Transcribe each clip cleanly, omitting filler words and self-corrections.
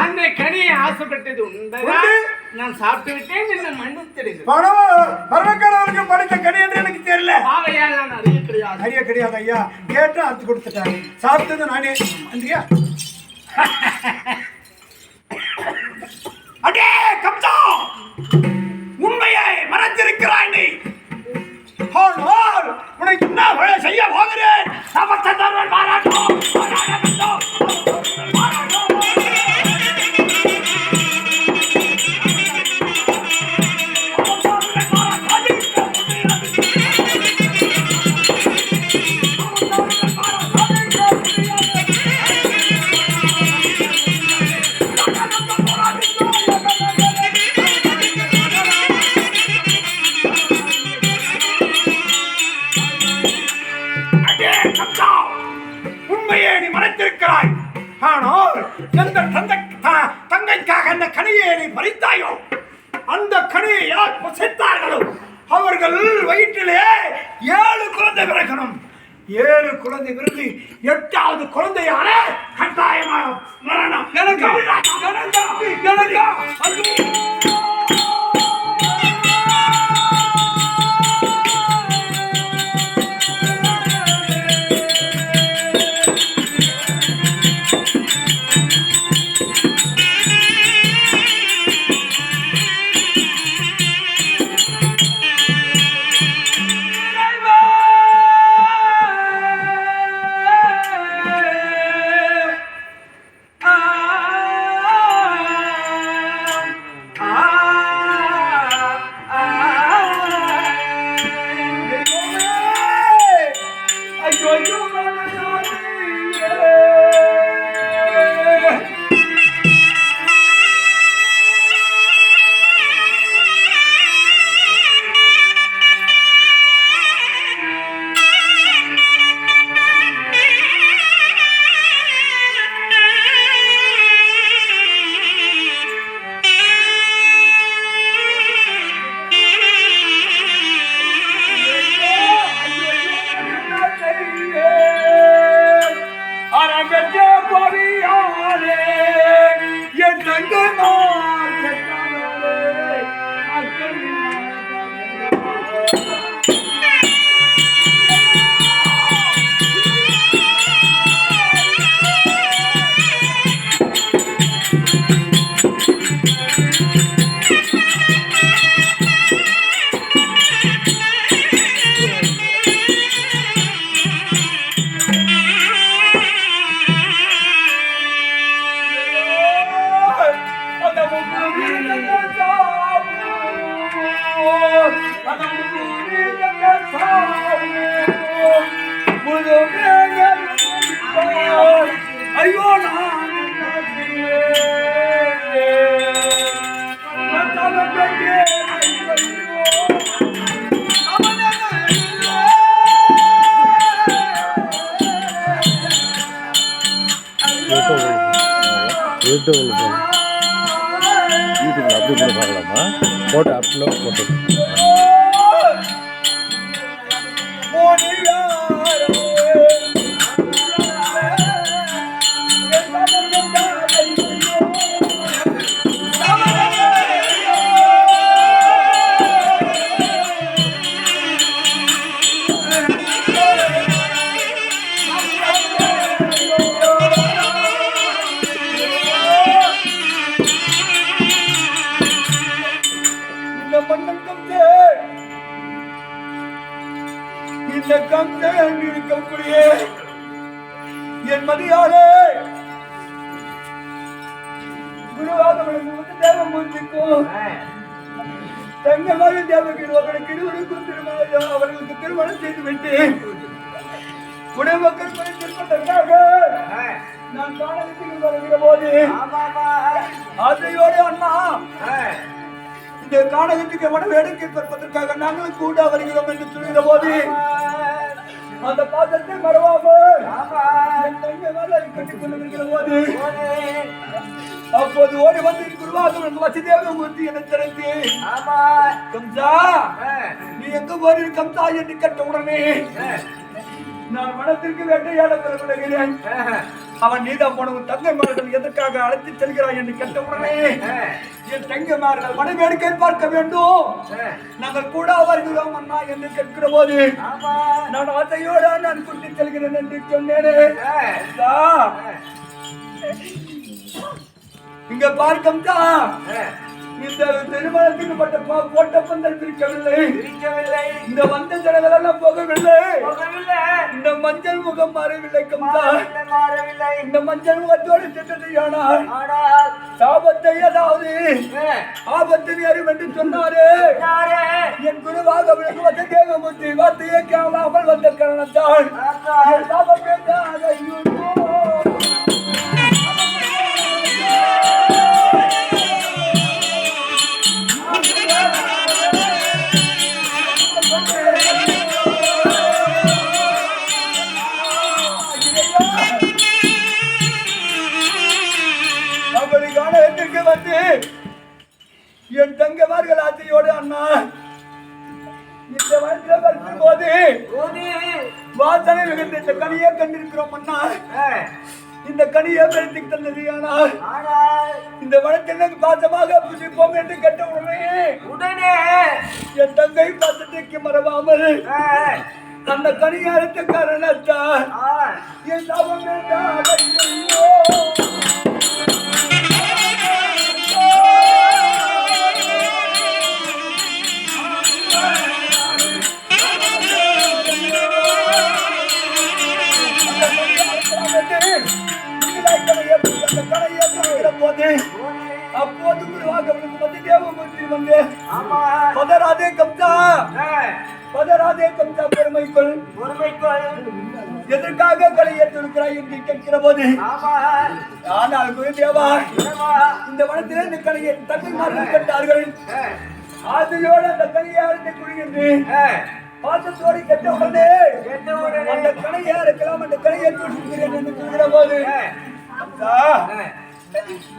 அந்த கனியை ஆசைப்பட்டது உண்மைதான். நான் சாப்பிட்டு விட்டேன். என்ன மன்னித்திடுங்க. பரமக்கடவுளுக்கு படித்த கனி என்று எனக்கு தெரியல. ஆவையால் நான் அறிய கிடையாது. அறிய கிடையாது ஐயா. கேட்டு அறுத்து கொடுத்துட்டாங்க. சாப்பிட்டது நானே. அந்தியா அடே கப்தா, உண்மையை மறைத்திருக்கிறாய் நீ. உனக்கு என்ன செய்ய போகிறேன்? உண்மையை நீ மறைத்திருக்கிறாய். ஆனால் எந்த தங்கைக்காக அந்த கனியை நீ பறித்தாயோ, அந்த கனியை யார் புசித்தார்களோ அவர்கள் வயிற்றிலே 7 குழந்தை பிறக்கணும். 7 குழந்தை பிறகு 8வது குழந்தையான கட்டாயமாக மரணம். ஐயோ யூடியூப்ல அப்படி கூட பார்க்கலாமா? போட்டு அப்லோட் போட்டு இந்த கங்கை இருக்கக்கூடிய என் மதியாலே குருவாதவனுக்கு தேவமூர்த்திக்கும் தங்கமாக தேவகிடுவர்களுக்கு இருவருக்கும் திருமணம் அவர்களுக்கு திருமணம் செய்து விட்டு குடிமக்கள் திருப்பதற்காக நான் காணகத்துக்கு வருகிற போது அதையோடு அண்ணா இந்த காணகத்துக்கு மன வேடிக்கை பார்ப்பதற்காக நாங்களும் கூட வருகிறோம் என்று சொல்கிற போது அந்த பாதத்தை மறவாமல் கட்டிக் கொண்டிருக்கிற போது அப்போது ஓடி வந்து குருவாக வசதியாக மூர்த்தி என திறந்து கம்சா நீ எங்க போறீ கம்சா என்று கேட்ட உடனே நான் மனத்திற்கு வேட்டையாட பெறப்படுகிறேன். அவன் நீதான் போனவன் தங்கைமார்கள் எதற்காக அழைத்து செல்கிறாய் என்று கேட்ட உடனே என் தங்கைமார்கள் மனவேடிக்கை பார்க்க வேண்டும், நாங்கள் கூட வருகிறோம் அண்ணா என்று கேட்கிற போது நான் ஆசையோட நான் கூட்டி செல்கிறேன் என்று சொன்னேனே. இங்க பார்க்கம்தா இந்த திருமணத்துக்கு போட்ட பந்தல் பிரிக்கவில்லை, இந்த மஞ்சள் ஜனங்கள் எல்லாம் போகவில்லை, இந்த மஞ்சள் முகம் மாறவில்லை கம்தா, இந்த மஞ்சள் முகத்தோடு சென்றது. ஆனால் சாபத்தை ஏதாவது ஆபத்து நேரும் என்று சொன்னாரே என் குருவாக விளக்குவதை தேவமூர்த்தி வார்த்தையை கேளாமல் வந்த காரணத்தால் சாபத்தை வந்து என் தங்கமார்கள் ஆசையோடு அண்ணா இந்த வயசுல இருக்கும் போது வாசனை மிகுந்த இந்த கனியை கண்டிருக்கிறோம் அண்ணா. இந்த கனியை பெருத்துக்கு தந்தது. ஆனால் இந்த வழக்கில் பாசமாக புசிப்போம் என்று கேட்ட உடனே என் தங்கை பாசத்துக்கு மறவாமல் அந்த கனியை அழைத்த காரணத்தால் என் சாபம் அப்போது வந்து பதராதே கம்சா பெருமைக்குள் எதற்காக கலை ஏற்றிருக்கிறாய் என்று கேட்கிற போது ஆனால் குருதேவா இந்த வனத்திலே இந்த கலையை தந்தைமார்கள் கட்டார்கள், ஆசையோடு அந்த கலையை அழைத்து குடிகின்று பாசத்தோடு கெட்ட உடனே அந்த கலையை அழைக்கலாம், அந்த கலையை ஏற்றிருக்கிறேன் என்று சொல்கிற போது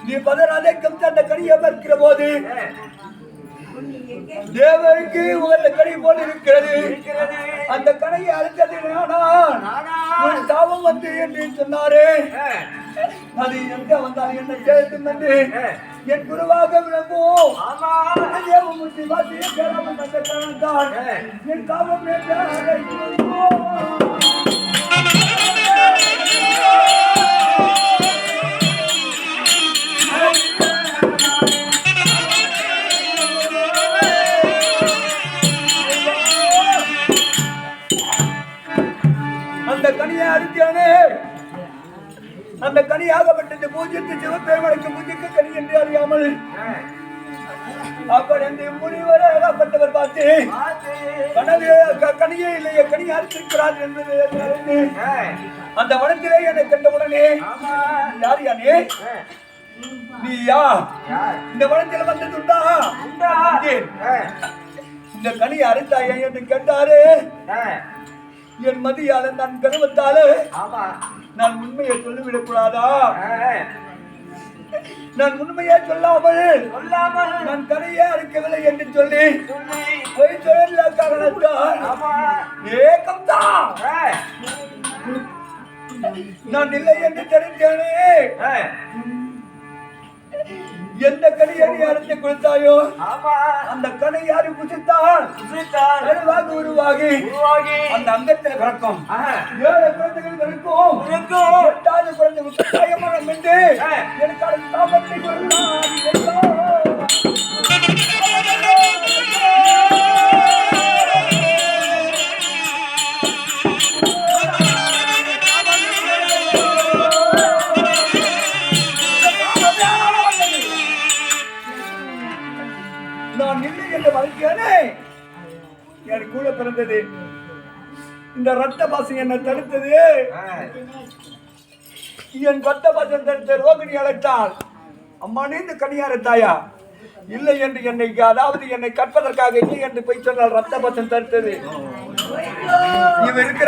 நீ பதராதே கம்சா அந்த கனியை பார்க்கிற போது தேவருக்கு உங்கள கனி போல் இருக்கிறது. அந்த கனையை அழைத்தது ஒரு சாபம் வந்து என்று சொன்னாரே, அது எங்க வந்தால் என்ன சேர்த்து என்று என் குருவாக விளங்கும் தேவமூர்த்தி வாசியை கேளாமல் அந்த காரணத்தால் என் சாபம் அந்த கனியை அடித்தானே. அந்த கனியாகப்பட்டது பூஜ்யத்து சிவபெருமனுக்கு பூஜைக்கு கனி என்று அறியாமல் அப்படி அந்த முனிவராகப்பட்டவர் பார்த்து கனியே இல்லையே கனி அரிசிக்கிறார் என்று அந்த வனத்திலே என்னை கண்டவுடனே யார் யானே நீயா இந்த வனத்தில் வந்ததுண்டா இந்த கனி அரித்தாயா என்று கேட்டாரு. என் மதியால நான் கருவத்தால நான் உண்மையை சொல்லிவிடக் கூடாதா? நான் உண்மையை சொல்லாமல் நான் கரையே அறுக்கவில்லை என்று சொல்லி பொய் சொல்ல காரணத்தால் நான் இல்லை என்று தெரிந்தேனே. எந்த கனியை நீ அரைத்து கொடுத்தாயோ அந்த கனை யாரு புசித்தால் உருவாகி அந்த அங்கத்தில் பிறக்கும் 7 குழந்தைகள் பிறக்கும் 8வது குழந்தை முத்தாயமரம் என்று எனக்கு அது சாபத்தை நான் இல்லை என்று மறைக்கிறேனே. என் கூட பிறந்தது இந்த ரத்த பாசம் என்னை தடுத்தது. என் ரத்த பாசம் தடுத்த ரோகிணி அழைத்தாள். அம்மா நீ இந்த கனியார தாயா இல்லை என்று என்னை அதாவது என்னை கற்பதற்காக இல்லை என்று போய் சொன்னால் ரத்த பசம் தடுத்தது இவ இருக்கிற